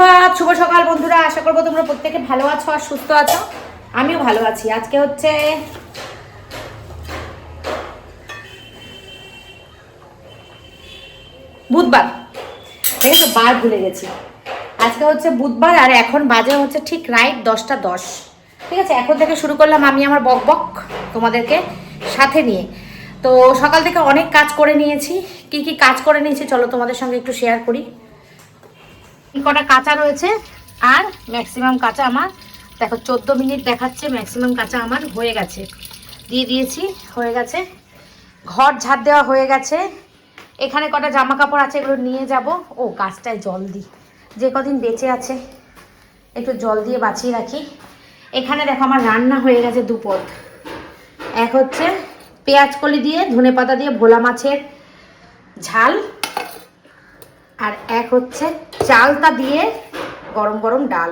সুপ্রভাত, শুভ সকাল বন্ধুরা। আশা করবো তোমরা প্রত্যেকে ভালো আছো আর সুস্থ আছো। আমিও ভালো আছি। আজকে হচ্ছে বুধবার, ঠিক আছে, বার ভুলে গেছি। আজকে হচ্ছে বুধবার আর এখন বাজে হচ্ছে ঠিক রাইট 10টা 10। ঠিক আছে, এখন থেকে শুরু করলাম আমি আমার বক বক তোমাদেরকে সাথে নিয়ে। তো সকাল থেকে অনেক কাজ করে নিয়েছি। কি কি কাজ করে নিয়েছি চলো তোমাদের সঙ্গে একটু শেয়ার করি। কটা কাঁচা রয়েছে আর ম্যাক্সিমাম কাঁচা আমার দেখো 14 মিনিট দেখাচ্ছে, ম্যাক্সিমাম কাঁচা আমার হয়ে গেছে, দিয়ে দিয়েছি, হয়ে গেছে। ঘর ঝাড় দেওয়া হয়ে গেছে। এখানে কটা জামা কাপড় আছে, এগুলো নিয়ে যাব। ও গাছটায় জল দিই, যে কদিন বেঁচে আছে একটু জল দিয়ে বাঁচিয়ে রাখি। এখানে দেখো আমার রান্না হয়ে গেছে দুপদ। এক হচ্ছে পেঁয়াজ কলি দিয়ে ধনে পাতা দিয়ে ভোলা মাছের ঝাল, আর এক হচ্ছে চালতা দিয়ে গরম গরম ডাল।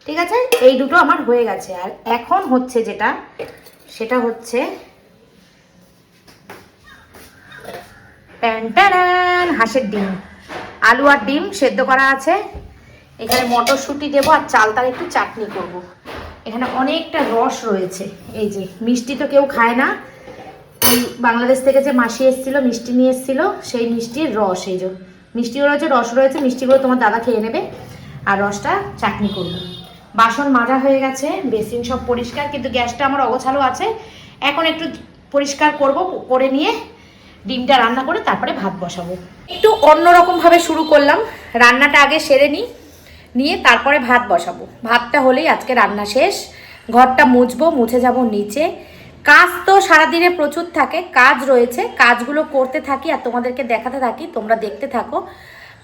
ঠিক আছে, এই দুটো আমার হয়ে গেছে। আর এখন হচ্ছে যেটা, সেটা হচ্ছে হাঁসের ডিম, আলু আর ডিম সেদ্ধ করা আছে। এখানে মটরশুঁটি দেবো আর চালতার একটু চাটনি করব। এখানে অনেকটা রস রয়েছে। এই যে মিষ্টি তো কেউ খায় না, এই বাংলাদেশ থেকে যে মাসি এসেছিল মিষ্টি নিয়ে এসেছিল, সেই মিষ্টির রস। এই যে মিষ্টিও রয়েছে, রস রয়েছে। মিষ্টিগুলো তোমার দাদা খেয়ে নেবে আর রসটা চাটনি করব। বাসন মাজা হয়ে গেছে, বেসিন সব পরিষ্কার, কিন্তু গ্যাসটা আমার অগোছালো আছে। এখন একটু পরিষ্কার করব, করে নিয়ে ডিমটা রান্না করে তারপরে ভাত বসাবো। একটু অন্যরকমভাবে শুরু করলাম, রান্নাটা আগে সেরে নিয়ে তারপরে ভাত বসাবো। ভাতটা হলেই আজকে রান্না শেষ। ঘরটা মুছবো, মুছে যাব নিচে। কাজ তো সারাদিনে প্রচুর থাকে, কাজ রয়েছে, কাজগুলো করতে থাকি আর তোমাদেরকে দেখাতে থাকি। তোমরা দেখতে থাকো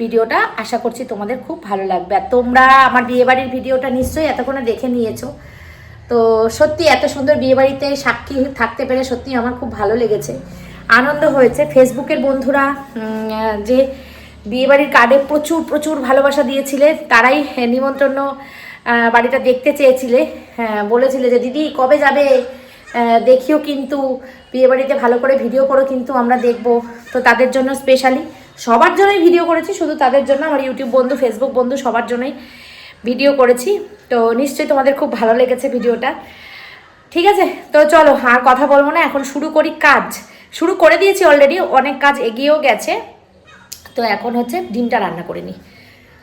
ভিডিওটা, আশা করছি তোমাদের খুব ভালো লাগবে। আর তোমরা আমার বিয়েবাড়ির ভিডিওটা নিশ্চয়ই এতক্ষণে দেখে নিয়েছো। তো সত্যি এত সুন্দর বিয়েবাড়িতে সাক্ষী থাকতে পেরে সত্যি আমার খুব ভালো লেগেছে, আনন্দ হয়েছে। ফেসবুকের বন্ধুরা যে বিয়েবাড়ির কার্ডে প্রচুর প্রচুর ভালোবাসা দিয়েছিলে, তারাই নিমন্ত্রণ বাড়িটা দেখতে চেয়েছিলে, বলেছিলে যে দিদি কবে যাবে, দেখিও কিন্তু বিয়েবাড়িতে ভালো করে ভিডিও করো, কিন্তু আমরা দেখব। তো তাদের জন্য স্পেশালি, সবার জন্যই ভিডিও করেছি, শুধু তাদের জন্য, আমার ইউটিউব বন্ধু ফেসবুক বন্ধু সবার জন্যই ভিডিও করেছি। তো নিশ্চয়ই তোমাদের খুব ভালো লেগেছে ভিডিওটা। ঠিক আছে, তো চলো আর কথা বলবো না, এখন শুরু করি। কাজ শুরু করে দিয়েছি অলরেডি, অনেক কাজ এগিয়েও গেছে। তো এখন হচ্ছে ডিমটা রান্না করে নিই।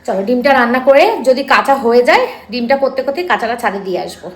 চলো ডিমটা রান্না করে যদি কাঁচা হয়ে যায়, ডিমটা করতে করতেই কাঁচাটা ছাদে দিয়ে আসবো।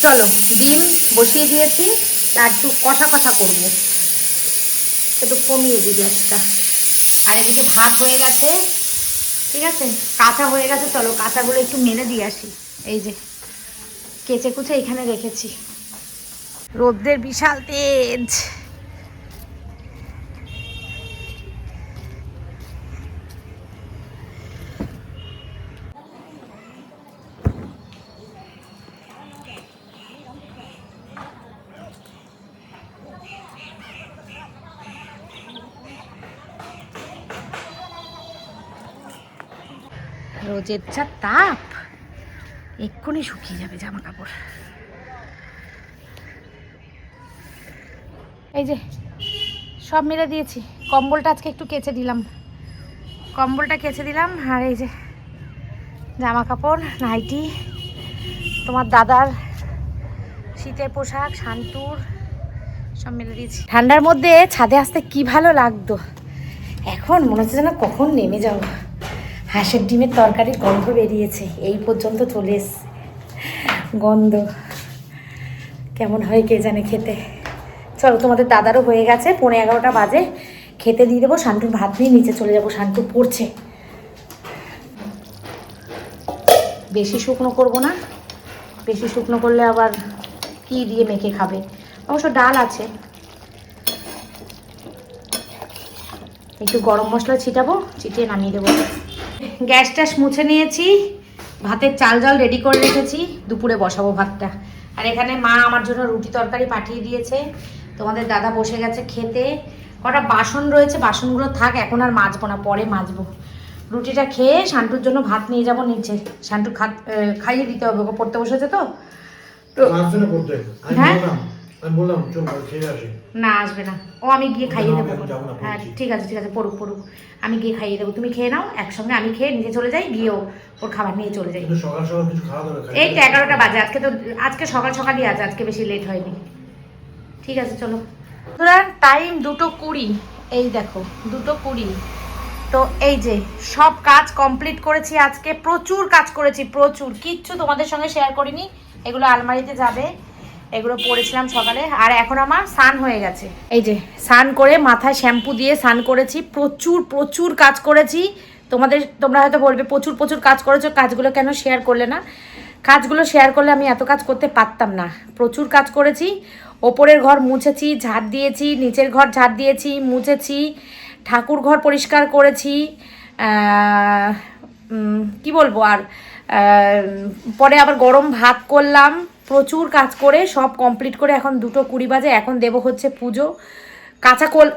চলো ডিম বসিয়ে দিয়েছি, আর একটু কষা কষা করবো, একটু কমিয়ে দিই গ্যাসটা। আর এদিকে ভাত হয়ে গেছে, ঠিক আছে, কাঁচা হয়ে গেছে। চলো কাঁচাগুলো একটু মেলে দিয়ে আসি। এই যে কেচে কুচে এখানে রেখেছি। রোদ্রের বিশাল তেজ। রোজের যা তাপ, এক্ষুনি শুকিয়ে যাবে জামা কাপড়। এই যে সব মেলে দিয়েছি। কম্বলটা আজকে একটু কেচে দিলাম, কম্বলটা কেচে দিলাম। আর এই যে জামা কাপড়, নাইটি, তোমার দাদার শীতের পোশাক, শান্তুর সব মেলে দিয়েছি। ঠান্ডার মধ্যে ছাদে আসতে কি ভালো লাগতো, এখন মনে হচ্ছে যেন কখন নেমে যাবো। হাঁসের ডিমের তরকারির গন্ধ বেরিয়েছে, এই পর্যন্ত চলে এসছে গন্ধ। কেমন হয় কে জানে খেতে। চলো তোমাদের দাদারও হয়ে গেছে, 11:15 বাজে, খেতে দিয়ে দেবো। শান্তুর ভাত নিয়ে নিচে চলে যাবো, শান্তু পড়ছে। বেশি শুকনো করবো না, বেশি শুকনো করলে আবার কি দিয়ে মেখে খাবে। অবশ্য ডাল আছে, একটু গরম মশলা ছিটাবো, ছিটিয়ে নামিয়ে দেবো। গ্যাস ট্যাস মুছে নিয়েছি, ভাতের চাল জল রেডি করে রেখেছি, দুপুরে বসাবো ভাতটা। আর এখানে মা আমার জন্য রুটি তরকারি পাঠিয়ে দিয়েছে, তোমাদের দাদা বসে গেছে খেতে। কটা বাসন রয়েছে, বাসনগুলো থাক, এখন আর মাজবো না, পরে মাজবো। রুটিটা খেয়ে শান্টুর জন্য ভাত নিয়ে যাবো নিচে, শান্টু খাইয়ে দিতে হবে, ওকে পড়তে বসেছে তো। হ্যাঁ না আসবে না, ও আমি গিয়ে খাইয়ে দেবো। হ্যাঁ ঠিক আছে ঠিক আছে, পড়ুক পড়ুক, আমি গিয়ে খাইয়ে দেবো। তুমি খেয়ে নাও একসঙ্গে, আমি খেয়ে নিচে চলে যাই, গিয়ে ওর খাবার নিয়ে চলে যাই। এই তো 11টা বাজে, আজকে সকাল সকালই আছে, আজকে বেশি লেট হয়নি। ঠিক আছে চলো। টাইম 2:20, এই দেখো 2:20। তো এই যে সব কাজ কমপ্লিট করেছি আজকে, প্রচুর কাজ করেছি, প্রচুর। কিচ্ছু তোমাদের সঙ্গে শেয়ার করিনি, এগুলো আলমারিতে যাবে, এগুলো পরেছিলাম সকালে। আর এখন আমার স্নান হয়ে গেছে, এই যে স্নান করে মাথায় শ্যাম্পু দিয়ে স্নান করেছি। প্রচুর প্রচুর কাজ করেছি। তোমরা হয়তো বলবে প্রচুর প্রচুর কাজ করেছো, কাজগুলো কেন শেয়ার করলে না? কাজগুলো শেয়ার করলে আমি এত কাজ করতে পারতাম না। প্রচুর কাজ করেছি। ওপরের ঘর মুছেছি, ঝাড় দিয়েছি, নিচের ঘর ঝাড় দিয়েছি, মুছেছি, ঠাকুর ঘর পরিষ্কার করেছি, কি বলবো আর, পরে আবার গরম ভাত করলাম। প্রচুর কাজ করে সব কমপ্লিট করে এখন 2:20 বাজে, এখন দেবো হচ্ছে পুজো।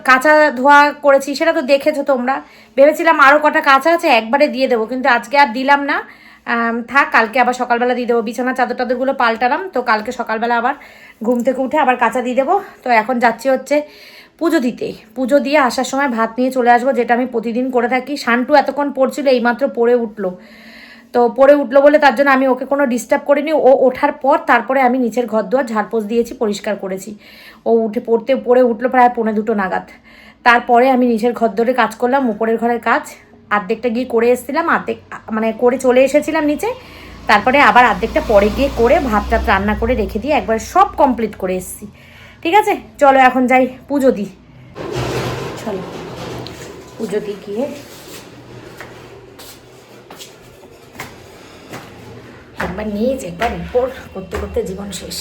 কাঁচা ধোয়া করেছি, সেটা তো দেখেছো তোমরা। ভেবেছিলাম আরও কটা কাঁচা আছে একবারে দিয়ে দেবো, কিন্তু আজকে আর দিলাম না, থাক, কালকে আবার সকালবেলা দিয়ে দেবো। বিছানা চাদর টাদরগুলো পাল্টালাম, তো কালকে সকালবেলা আবার ঘুম থেকে উঠে আবার কাঁচা দিয়ে দেবো। তো এখন যাচ্ছি হচ্ছে পুজো দিতে। পুজো দিয়ে আসার সময় ভাত নিয়ে চলে আসবো, যেটা আমি প্রতিদিন করে থাকি। শান্টু এতক্ষণ পড়ছিল, এইমাত্র পড়ে উঠলো। তো পড়ে উঠলো বলে তার জন্য আমি ওকে কোনো ডিস্টার্ব করিনি। ও ওঠার পর তারপরে আমি নিচের ঘর দুয়ার ঝাড়পোছ দিয়েছি, পরিষ্কার করেছি। ও পড়ে উঠলো প্রায় 1:45 নাগাদ। তারপরে আমি নিচের ঘর ধরে কাজ করলাম, উপরের ঘরের কাজ আর্ধেকটা গিয়ে করে এসেছিলাম, মানে করে চলে এসেছিলাম নিচে। তারপরে আবার আর্ধেকটা পরে গিয়ে করে ভাতটা রান্না করে রেখে দিয়ে একবার সব কমপ্লিট করে এসেছি। ঠিক আছে চলো এখন যাই পুজো দিই। চলো পুজো দিই, গিয়ে একবার নিচ একবার উপর করতে করতে জীবন শেষ।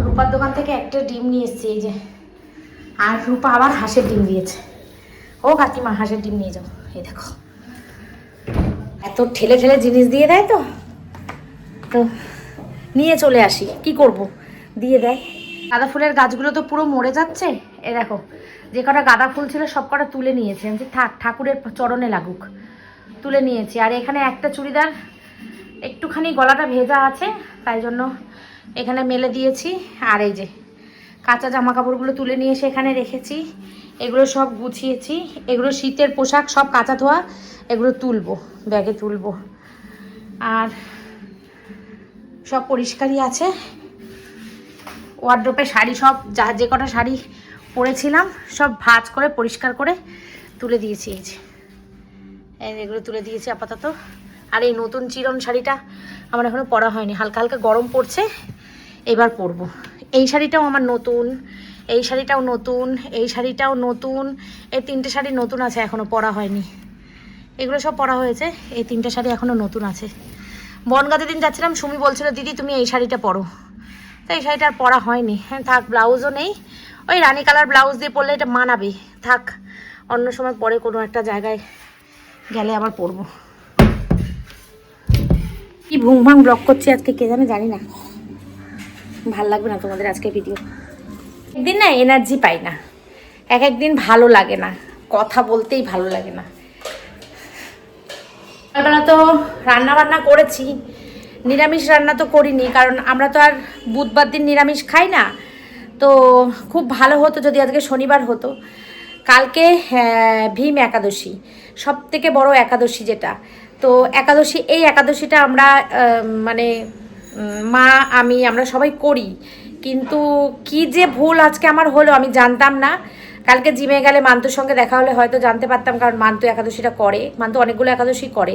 রূপার দোকান থেকে একটা ডিম নিয়ে এসেছি, এই যে। আর রূপা আবার হাঁসের ডিম দিয়েছে। ও কাকিমা হাঁসের ডিম নিয়ে যাও, এই দেখো। এত ঠেলে ঠেলে জিনিস দিয়ে দেয়, তো নিয়ে চলে আসি, কি করব, দিয়ে দেয়। গাঁদা ফুলের গাছগুলো তো পুরো মরে যাচ্ছে। এ দেখো, যে কটা গাঁদা ফুল ছিল সব কটা তুলে নিয়েছি, আমি থাক, ঠাকুরের চরণে লাগুক, তুলে নিয়েছি। আর এখানে একটা চুড়িদার একটুখানি গলাটা ভেজা আছে, তাই জন্য এখানে মেলে দিয়েছি। আর এই যে কাঁচা জামা কাপড়গুলো তুলে নিয়ে এসে এখানে রেখেছি, এগুলো সব গুছিয়েছি। এগুলো শীতের পোশাক, সব কাঁচা ধোয়া, এগুলো তুলবো, ব্যাগে তুলবো। আর সব পরিষ্কারই আছে। ওয়ার্ড্রোপে শাড়ি সব, যে কটা শাড়ি পরেছিলাম সব ভাঁজ করে পরিষ্কার করে তুলে দিয়েছি, এই যে এগুলো তুলে দিয়েছি আপাতত। আর এই নতুন চিরন শাড়িটা আমার এখনও পরা হয়নি, হালকা হালকা গরম পড়ছে, এবার পরবো। এই শাড়িটাও আমার নতুন, এই শাড়িটাও নতুন, এই শাড়িটাও নতুন, এই 3টে শাড়ি নতুন আছে, এখনও পরা হয়নি। এগুলো সব পরা হয়েছে, এই 3টে শাড়ি এখনও নতুন আছে। বনগাঁতে দিন যাচ্ছিলাম, সুমি বলছিল দিদি তুমি এই শাড়িটা পরো, তো এই শাড়িটা আর পরা হয়নি। হ্যাঁ থাক, ব্লাউজও নেই, ওই রানী কালার ব্লাউজ দিয়ে পরলে এটা মানাবে, থাক, অন্য সময় পরে কোনো একটা জায়গায় গেলে আবার পরবো। কি ভুং ভাং ব্লগ করছি আজকে কে জানি না, ভাল লাগবে না তোমাদের আজকে ভিডিও। একদিন না এনার্জি পাই না, একদিন ভালো লাগে না, কথা বলতেই ভালো লাগে না। সকালবেলা তো রান্না বান্না করেছি, নিরামিষ রান্না তো করিনি, কারণ আমরা তো আর বুধবার দিন নিরামিষ খাই না। তো খুব ভালো হতো যদি আজকে শনিবার হতো। কালকে ভীম একাদশী, সব থেকে বড় একাদশী যেটা। তো একাদশী, এই একাদশীটা আমরা মানে মা আমরা সবাই করি, কিন্তু কি যে ভুল আজকে আমার হলো আমি জানতাম না। কালকে জিমে গেলে মান্তুর সঙ্গে দেখা হলে হয়তো জানতে পারতাম, কারণ মান্তু একাদশীটা করে, মান্তু অনেকগুলো একাদশী করে।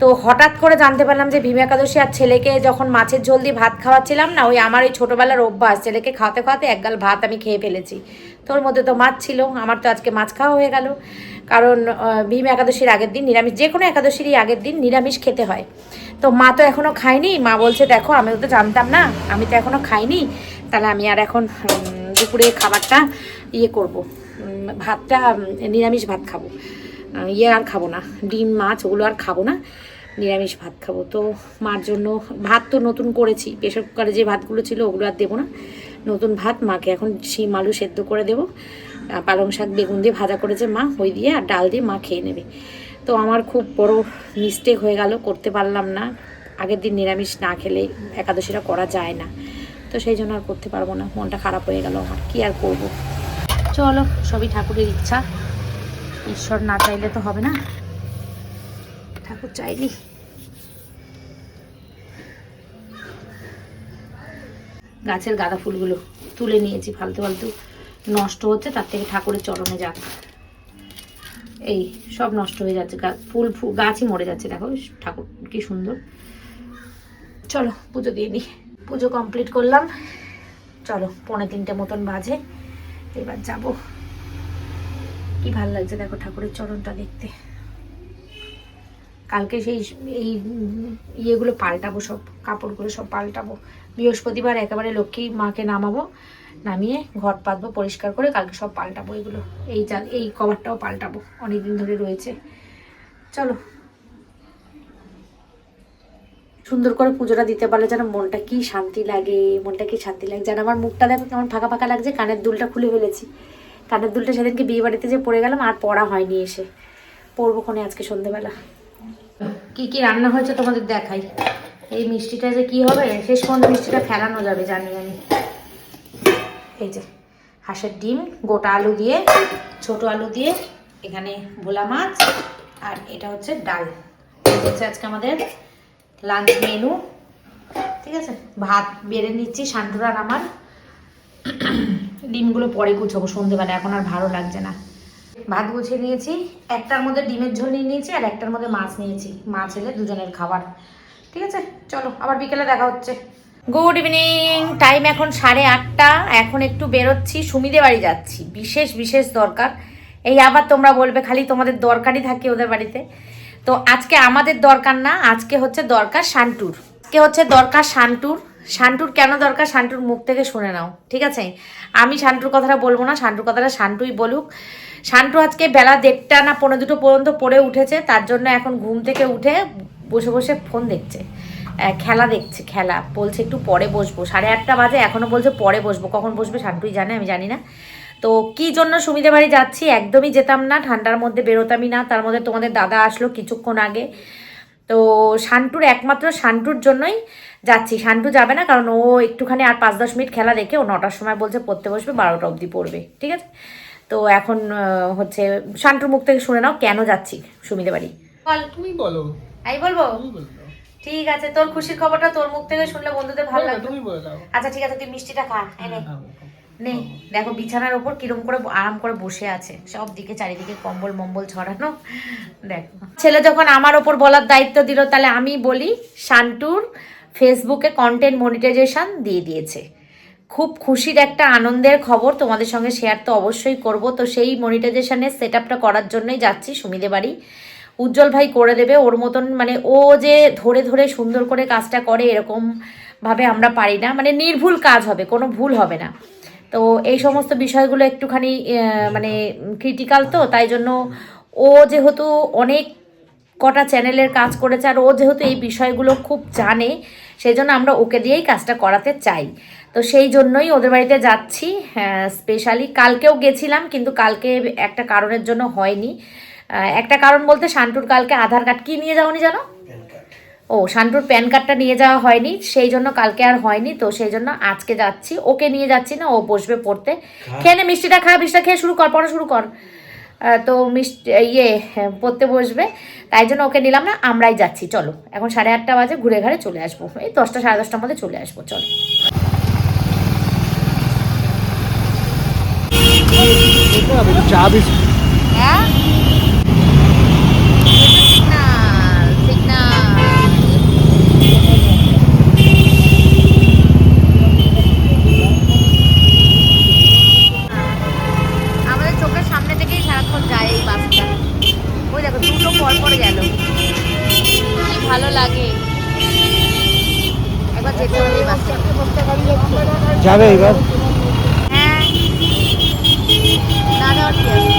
তো হঠাৎ করে জানতে পারলাম যে ভীম একাদশী। আর ছেলেকে যখন মাছের ঝোল দিয়ে ভাত খাওয়াচ্ছিলাম না, ওই আমার ওই ছোটোবেলার অভ্যাস, ছেলেকে খাওয়াতে খাওয়াতে এক গাল ভাত আমি খেয়ে ফেলেছি। তোর মধ্যে তো মাছ ছিল, আমার তো আজকে মাছ খাওয়া হয়ে গেল। কারণ ভীম একাদশীর আগের দিন নিরামিষ, যে কোনো একাদশীরই আগের দিন নিরামিষ খেতে হয়। তো মা তো এখনও খায়নি, মা বলছে দেখো আমি তো জানতাম না, আমি তো এখনও খাইনি, তাহলে আমি আর এখন দুপুরে খাবারটা ইয়ে করব, ভাতটা নিরামিষ ভাত খাবো, ইয়ে আর খাবো না, ডিম মাছ ওগুলো আর খাবো না, নিরামিষ ভাত খাবো। তো মার জন্য ভাত তো নতুন করেছি, প্রেশার কুকারে যে ভাতগুলো ছিল ওগুলো আর দেবো না, নতুন ভাত মাকে এখন শিম আলু সেদ্ধ করে দেবো, পালং শাক বেগুন দিয়ে ভাজা করেছে মা, ওই দিয়ে আর ডাল দিয়ে মা খেয়ে নেবে। তো আমার খুব বড় মিস্টেক হয়ে গেল, করতে পারলাম না, আগের দিন নিরামিষ না খেলে একাদশীটা করা যায় না, তো সেই জন্য আর করতে পারবো না, মনটা খারাপ হয়ে গেল আমার, কি আর করব। চলো, সবই ঠাকুরের ইচ্ছা, ঈশ্বর না চাইলে তো হবে না, ঠাকুর চাইলি। গাছের গাঁদা ফুলগুলো তুলে নিয়েছি, ফালতু ফালতু নষ্ট হচ্ছে, তার থেকে ঠাকুরের চরণে যাক। এই সব নষ্ট হয়ে যাচ্ছে, ফুল গাছই মরে যাচ্ছে, দেখো ঠাকুর কি সুন্দর। চলো পুজো দিয়ে নিই, পুজো কমপ্লিট করলাম, চলো 2:45 মতন বাজে, এবার যাব। কি ভাল লাগছে দেখো ঠাকুরের চরণটা দেখতে। কালকে সেই এই ইয়েগুলো পাল্টাবো, সব কাপড়গুলো সব পাল্টাবো, বৃহস্পতিবার একেবারে লক্ষ্মী মাকে নামাবো, নামিয়ে ঘর পাতবো পরিষ্কার করে, কালকে সব পাল্টাবো এগুলো, এই কভারটাও পাল্টাবো, অনেকদিন ধরে রয়েছে। চলো, সুন্দর করে পুজোটা দিতে পারলে যেন মনটা কি শান্তি লাগে, মনটা কি শান্তি লাগে যেন। আমার মুখটা দেখো কেমন ফাঁকা ফাঁকা লাগছে, কানের দুলটা খুলে ফেলেছি, কানের দুলটা সেদিনকে বিয়ে বাড়িতে যে পড়ে গেলাম, আর পড়া হয়নি, এসে পড়বো কোনে আজকে সন্ধ্যেবেলা। কি কি রান্না হয়েছে তোমাদের দেখাই। এই মিষ্টিটা যে কি হবে, শেষ পর্যন্ত মিষ্টিটা ফেলানো যাবে জানি আমি। এই যে হাঁসের ডিম, গোটা আলু দিয়ে, ছোট আলু দিয়ে, এখানে ভোলা মাছ, আর এটা হচ্ছে ডাল। এই হচ্ছে আজকে আমাদের লাঞ্চ মেনু, ঠিক আছে। ভাত বেড়ে নিচ্ছি শান্তুর আর আমার, ডিমগুলো পরে গুছাবো সন্ধ্যেবেলা, এখন আর ভালো লাগছে না। ভাত গুছিয়ে নিয়েছি, একটার মধ্যে ডিমের ঝোল নিয়ে নিয়েছি, আর একটার মধ্যে মাছ নিয়েছি, মাছ হলে দুজনের খাবার, ঠিক আছে। চলো আবার বিকেলে দেখা হচ্ছে। গুড ইভিনিং, টাইম এখন 8:30, এখন একটু বেরোচ্ছি, সুমিদের বাড়ি যাচ্ছি, বিশেষ দরকার। এই আবার তোমরা বলবে খালি তোমাদের দরকারই থাকে ওদের বাড়িতে, তো আজকে আমাদের দরকার না, আজকে হচ্ছে দরকার শান্তুর, আজকে হচ্ছে দরকার শান্তুর। শান্তুর কেন দরকার, শান্তুর মুখ থেকে শুনে নাও, ঠিক আছে। আমি শান্তুর কথাটা বলবো না, শান্তুর কথাটা শান্তুই বলুক। শান্তু আজকে বেলা 1:30 না 1:45 পর্যন্ত পড়ে উঠেছে, তার জন্য এখন ঘুম থেকে উঠে বসে বসে ফোন দেখছে, খেলা দেখছে, খেলা বলছে একটু পরে বসবো, 8:30 বাজে এখনও বলছে পরে বসবো, কখন বসবে শান্তুই জানে, আমি জানি না। তো কি জন্য সুমিদের বাড়ি যাচ্ছি, একদমই যেতাম না, ঠান্ডার মধ্যে বেরোতামই না, তার মধ্যে তোমাদের দাদা আসলো কিছুক্ষণ আগে, তো শান্তুর একমাত্র শান্তুর জন্যই যাচ্ছি। শান্তু যাবে না, কারণ ও একটুখানি আর 5-10 মিনিট খেলা দেখে ও 9টার সময় বলছে পড়তে বসবে, 12টা অবধি পড়বে, ঠিক আছে। তো এখন হচ্ছে শান্তুর মুখ থেকে শুনে নাও কেন যাচ্ছি সুমিদের বাড়ি। বল, তুমি বলো। আমি বলবো? ঠিক আছে, তোর খুশির খবরটা তোর মুখ থেকে শুনলে বন্ধুদের ভালো লাগবে। আচ্ছা ঠিক আছে, তুই মিষ্টিটা খা, এনে নে। দেখো বিছানার ওপর কিরম করে আরাম করে বসে আছে, সব দিকে চারিদিকে কম্বল মম্বল ছড়ানো। দেখো ছেলে যখন আমার ওপর বলার দায়িত্ব দিল, তাহলে আমি বলি শান্তুর ফেসবুকে কন্টেন্ট মনিটাইজেশন দিয়ে দিয়েছে। খুব খুশির একটা আনন্দের খবর তোমাদের সঙ্গে শেয়ার তো অবশ্যই করব। তো সেই মনিটাইজেশনের সেট আপটা করার জন্যই যাচ্ছি সুমিদের বাড়ি। উজ্জ্বল ভাই করে দেবে, ওর মতন মানে ও যে ধরে ধরে সুন্দর করে কাজটা করে এরকমভাবে আমরা পারি না, মানে নির্ভুল কাজ হবে, কোনো ভুল হবে না। তো এই সমস্ত বিষয়গুলো একটুখানি মানে ক্রিটিক্যাল, তো তাই জন্য ও যেহেতু অনেক কটা চ্যানেলের কাজ করেছে, আর ও যেহেতু এই বিষয়গুলো খুব জানে, সেই জন্য আমরা ওকে দিয়েই কাজটা করাতে চাই। তো সেই জন্যই ওদের বাড়িতে যাচ্ছি স্পেশালি। কালকেও গেছিলাম, কিন্তু কালকে একটা কারণের জন্য হয়নি। একটা কারণ বলতে শান্তুর কালকে আধার কার্ড কি নিয়ে যাওনি জানো? ও, শান্তুর প্যান কার্ডটা নিয়ে যাওয়া হয়নি, সেই জন্য কালকে আর হয়নি। তো সেই জন্য আজকে যাচ্ছি, ওকে নিয়ে যাচ্ছি না, ও বসবে পড়তে। খেয়ে নে মিষ্টিটা, খা, মিষ্টিটা খেয়ে শুরু কর, পড়া শুরু কর। তো মিষ্টি পড়তে বসবে, তাই জন্য ওকে নিলাম না, আমরাই যাচ্ছি। চলো এখন 8:30 বাজে, ঘুরে ঘাড়ে চলে আসবো, এই 10টা 10:30 মধ্যে চলে আসবো। চলো চা বিস্কুট। হ্যাঁ আমাদের চোখের সামনে থেকেই সারাক্ষণ যায় এই বাসটা। ভালো লাগে। একবার যেতে হবে এই বাসে। যাবে এবার? হ্যাঁ, না যাওয়ার কি আছে?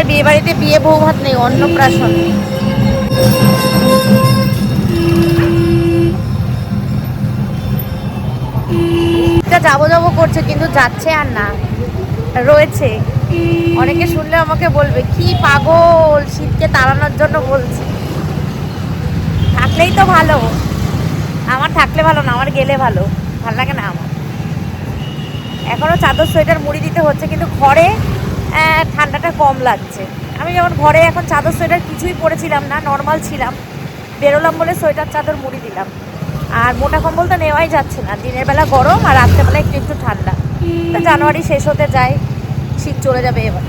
আর বিয়ে বাড়িতে বিয়ে বউ ভাত নেই, অন্নপ্রাশন। যাবো যাবো করছে কিন্তু যাচ্ছে আর না, রয়েছে। অনেকে শুনলে আমাকে বলবে কি পাগল, শীতকে তাড়ানোর জন্য বলছি। থাকলেই তো ভালো, আমার থাকলে ভালো না, আমার গেলে ভালো। ভাল লাগে না আমার। এখনো চাদর সোয়েটার মুড়ি দিতে হচ্ছে, কিন্তু ঘরে ঠান্ডাটা কম লাগছে। আমি যেমন ঘরে এখন চাদর সোয়েটার কিছুই পরেছিলাম না, নর্মাল ছিলাম, বেরোলাম বলে সোয়েটার চাদর মুড়ি দিলাম। আর মোটা কম্বল তো নেওয়াই যাচ্ছে না, দিনের বেলা গরম আর রাত্রেবেলা একটু একটু ঠান্ডা। তা জানুয়ারি শেষ হতে যায়, শীত চলে যাবে এবার।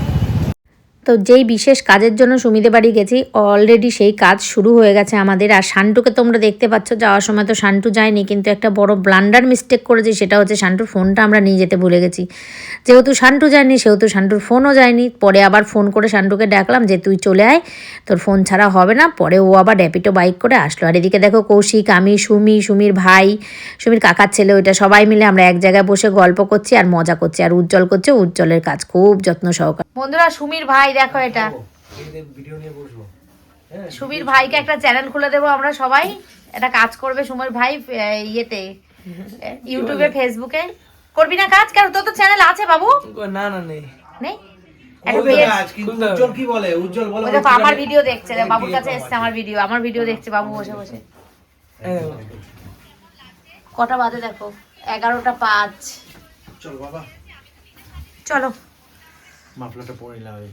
তো যেই বিশেষ কাজের জন্য সুমিদের বাড়ি গেছি, অলরেডি সেই কাজ শুরু হয়ে গেছে আমাদের। আর শান্টুকে তোমরা দেখতে পাচ্ছ, যাওয়ার সময় তো শান্টু যায়নি, কিন্তু একটা বড় ব্লান্ডার মিস্টেক করেছি, সেটা হচ্ছে শান্টুর ফোনটা আমরা নিয়ে যেতে ভুলে গেছি। যেহেতু শান্টু যায়নি সেহেতু শান্টুর ফোনও যায়নি। পরে আবার ফোন করে শান্টুকে ডাকলাম যে তুই চলে আয়, তোর ফোন ছাড়া হবে না। পরে ও আবার র্যাপিডো বাইক করে আসলো। আর এদিকে দেখো কৌশিক, আমি, সুমির ভাই, সুমির কাকার ছেলে, ওইটা সবাই মিলে আমরা এক জায়গায় বসে গল্প করছি আর মজা করছি। আর উজ্জ্বল করছে উজ্জ্বলের কাজ খুব যত্ন সহকারে। বন্ধুরা, সুমির ভাই দেখো, এটা সুমির ভাইকে একটা চ্যানেল খুলে দেবো আমরা সবাই। এটা কাজ করবে সুমির ভাই ইয়েতে, ইউটিউবে, ফেসবুকে। করবি না কাজ? কেন, তোর তো চ্যানেল আছে বাবু। না না নেই নেই। উজ্জ্বল কি বলে? উজ্জ্বল বলে আমার ভিডিও দেখছে, বাবুর কাছে এসছে আমার ভিডিও দেখছে বাবু বসে বসে। কটা বাজে দেখো, 11:05। চল বাবা, চলো। মাফলাটা পরে লাগাই।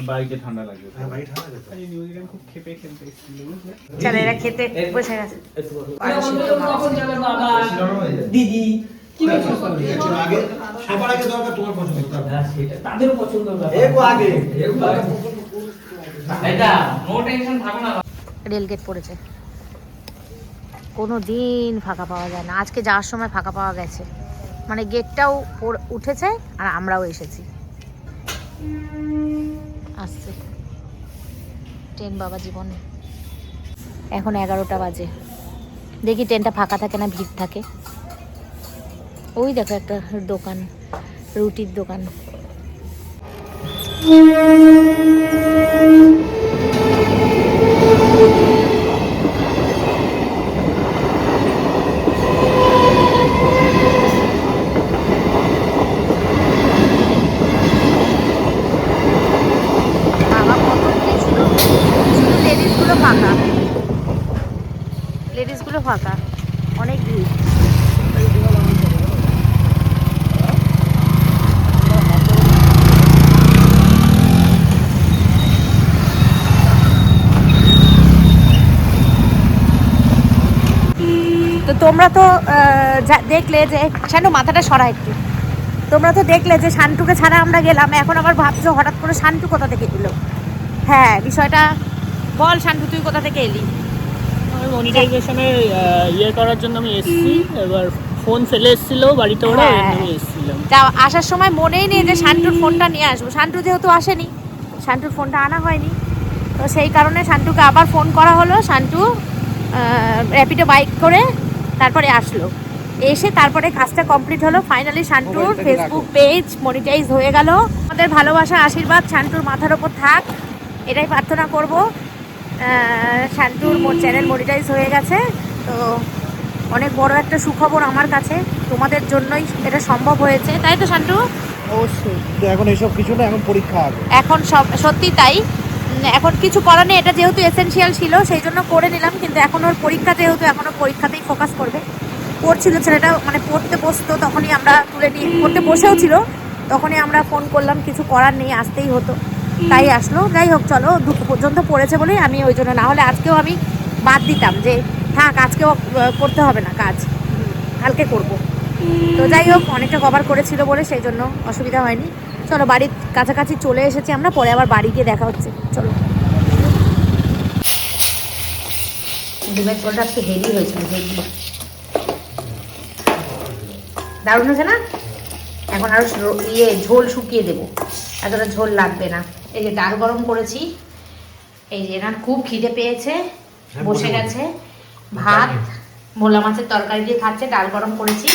বাইকে ঠান্ডা লাগবে। হ্যাঁ ভাই, ঠান্ডা লাগে। এই নিউজিল্যান্ড খুব খেপে খেলতে এসেছিল, বুঝলে? চল, এরা খেতে বসে গেছে। দিদি কি আগে সবার আগে দরকার তোমার পছন্দ, সেটা তাদের পছন্দ না। একটু আগে এটা নো টেনশন, থাকো না। রেলগেট পড়েছে, কোনো দিন ফাঁকা পাওয়া যায় না। আজকে যাওয়ার সময় ফাঁকা পাওয়া গেছে, মানে গেটটাও উঠেছে আর আমরাও এসেছি। আসছে ট্রেন বাবা জীবনে। এখন 11টা বাজে, দেখি ট্রেনটা ফাঁকা থাকে না ভিড় থাকে। ওই দেখো একটা দোকান, রুটির দোকান। লেডিসগুলো ফাঁকা, অনেক ভিড়। তো তোমরা তো দেখলে যে শান্টু মাথাটা সরা একটু। তোমরা তো দেখলে যে শান্টুকে ছাড়া আমরা গেলাম, এখন আবার ভাবছো হঠাৎ করে শান্টু কোথা থেকে এলো। হ্যাঁ, বিষয়টা বল শান্টু, তুই কোথা থেকে এলি? মনিটাইজেশনে ইয়ে করার জন্য আমি এসেছি, এবার ফোন ফেলে এসেছিল বাড়িতে, ওরা আমি এসেছিলাম। আসার সময় মনেই নেই যে শান্টুর ফোনটা নিয়ে আসবো। শান্টু যেহেতু আসেনি, শান্টুর ফোনটা আনা হয়নি, তো সেই কারণে শান্টুকে আবার ফোন করা হলো। শান্টু র্যাপিডো বাইক করে তারপরে আসলো, এসে তারপরে কাজটা কমপ্লিট হলো। ফাইনালি শান্টুর ফেসবুক পেজ মনিটাইজ হয়ে গেল। আমাদের ভালোবাসা আশীর্বাদ শান্টুর মাথার ওপর থাক, এটাই প্রার্থনা করব। শান্টুর চ্যানেল মনিটাইজ হয়ে গেছে, তো অনেক বড় একটা সুখবর আমার কাছে। তোমাদের জন্যই এটা সম্ভব হয়েছে, তাই তো শান্টু? অবশ্যই। এখন এসব কিছু না, এখন পরীক্ষা হবে। এখন সব সত্যি তাই, এখন কিছু করার নেই। এটা যেহেতু এসেনশিয়াল ছিল সেই জন্য করে নিলাম, কিন্তু এখন ওর পরীক্ষা, যেহেতু এখনও পরীক্ষাতেই ফোকাস করবে। পড়ছিল ছেলেটা, মানে পড়তে বসতো তখনই আমরা তুলে নিয়ে, পড়তে বসেও ছিল তখনই আমরা ফোন করলাম। কিছু করার নেই, আসতেই হতো, তাই আসলো। যাই হোক, চলো, 2 পর্যন্ত পড়েছে বলেই আমি ওই জন্য, না হলে আজকেও আমি বাদ দিতাম যে থাক, আজকেও করতে হবে না কাজ, কালকে করব। তো যাই হোক, অনেকটা কভার করেছিল বলে সেই জন্য অসুবিধা হয়নি। চলো বাড়ির কাছাকাছি চলে এসেছি আমরা, পরে আবার বাড়ি গিয়ে দেখা হচ্ছে। চলো। ডিমের ঝোলটা আজকে হেভি হয়েছিল, হেভি দারুণ হয়েছে না? এখন আরো ঝোল শুকিয়ে দেবো, এতটা ঝোল লাগবে না। এই যে ডাল গরম করেছি, এই যে এনার খুব খিদে পেয়েছে, বসে গেছে। ভাত ভোলা মাছের তরকারি দিয়ে খাচ্ছে, ডাল গরম করেছি।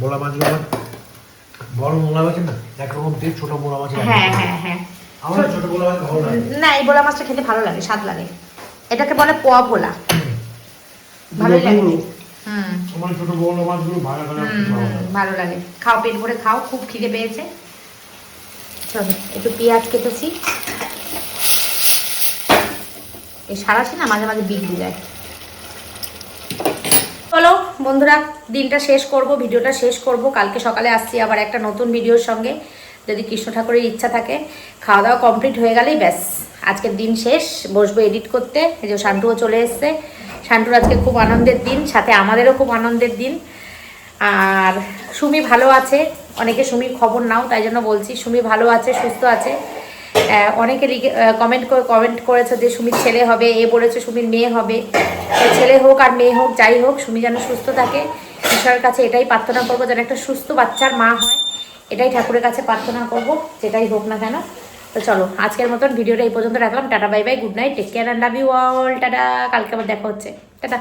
ভোলা মাছ বড় ভোলা মাছ না, একরকম টেস্ট, ছোট ভোলা মাছ। হ্যাঁ হ্যাঁ হ্যাঁ, আমার ছোট ভোলা মাছ ভালো লাগে না এই ভোলা মাছটা খেতে ভালো লাগে, স্বাদ লাগে। এটাকে বলে পোয়া ভোলা, ভালোই লাগে। আমার ছোট ভোলা মাছগুলো ভালো লাগে। খাও, পেট ভরে খাও, খুব খিদে পেয়েছে। চলো একটু পেঁয়াজ কেটেছি, এই সারাশি না মাঝে মাঝে বিগড়ে যায়। চলো বন্ধুরা, দিনটা শেষ করব, ভিডিওটা শেষ করব। কালকে সকালে আসছি আবার একটা নতুন ভিডিওর সঙ্গে, যদি কৃষ্ণ ঠাকুরের ইচ্ছা থাকে। খাওয়া দাওয়া কমপ্লিট হয়ে গেলেই ব্যাস, আজকের দিন শেষ। বসবো এডিট করতে। এই যে শান্টুও চলে এসছে, শান্টুর আজকে খুব আনন্দের দিন, সাথে আমাদেরও খুব আনন্দের দিন। আর সুমি ভালো আছে, অনেকে সুমির খবর নাও, তাই জন্য বলছি সুমি ভালো আছে, সুস্থ আছে। অনেকে কমেন্ট করেছে যে সুমির ছেলে হবে, এ বলেছে সুমির মেয়ে হবে। ছেলে হোক আর মেয়ে হোক, যাই হোক, সুমি যেন সুস্থ থাকে। ঈশ্বরের কাছে এটাই প্রার্থনা করবো, যেন একটা সুস্থ বাচ্চার মা হয়, এটাই ঠাকুরের কাছে প্রার্থনা করব, যেটাই হোক না কেন। তো চলো আজকের মতন ভিডিওটা এই পর্যন্ত রাখলাম। Tata bye bye, good night, take care and love you all. Tata, কালকে আবার দেখা হচ্ছে। টাটা।